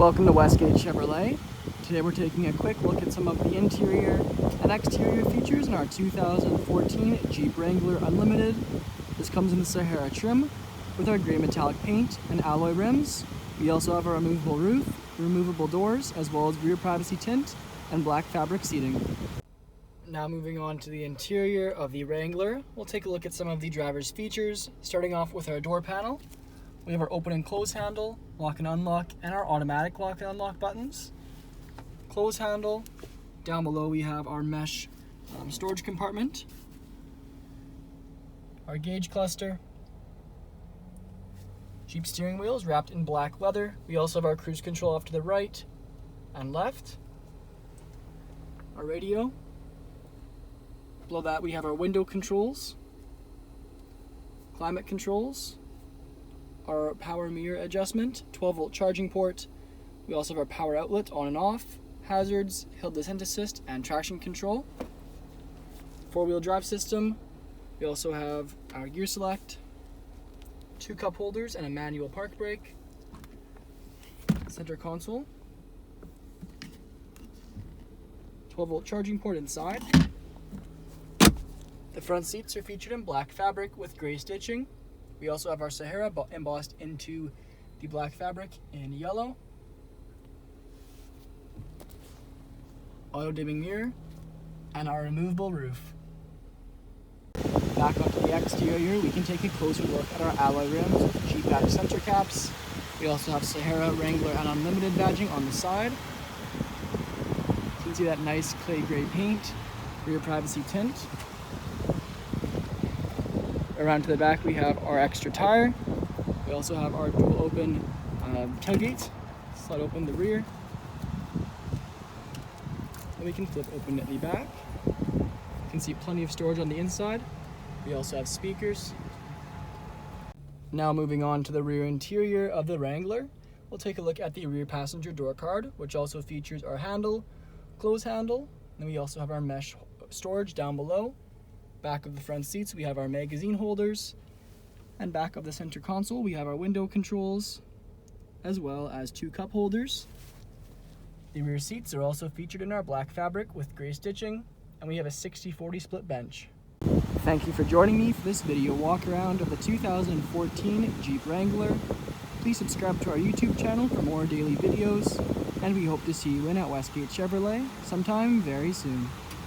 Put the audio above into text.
Welcome to Westgate Chevrolet. Today we're taking a quick look at some of the interior and exterior features in our 2014 Jeep Wrangler Unlimited. This comes in the Sahara trim with our gray metallic paint and alloy rims. We also have our removable roof, removable doors, as well as rear privacy tint and black fabric seating. Now moving on to the interior of the Wrangler, we'll take a look at some of the driver's features, starting off with our door panel. We have our open and close handle, lock and unlock, and our automatic lock and unlock buttons. Close handle. Down below we have our mesh storage compartment. Our gauge cluster. Jeep steering wheel is wrapped in black leather. We also have our cruise control off to the right and left. Our radio. Below that we have our window controls, climate controls, our power mirror adjustment, 12-volt charging port. We also have our power outlet on and off, hazards, hill descent assist, and traction control. Four-wheel drive system. We also have our gear select, 2 cup holders, and a manual park brake. Center console. 12-volt charging port inside. The front seats are featured in black fabric with gray stitching. We also have our Sahara embossed into the black fabric in yellow. Auto dimming mirror and our removable roof. Back onto the exterior, we can take a closer look at our alloy rims with Jeep badge center caps. We also have Sahara, Wrangler, and Unlimited badging on the side. You can see that nice clay gray paint, rear privacy tint. Around to the back we have our extra tire. We also have our dual open tailgate. Slide open the rear. And we can flip open at the back. You can see plenty of storage on the inside. We also have speakers. Now moving on to the rear interior of the Wrangler, we'll take a look at the rear passenger door card, which also features our handle, close handle, and we also have our mesh storage down below. Back of the front seats we have our magazine holders, and back of the center console we have our window controls, as well as 2 cup holders. The rear seats are also featured in our black fabric with gray stitching, and we have a 60-40 split bench. Thank you for joining me for this video walk around of the 2014 Jeep Wrangler. Please subscribe to our YouTube channel for more daily videos, and we hope to see you in at Westgate Chevrolet sometime very soon.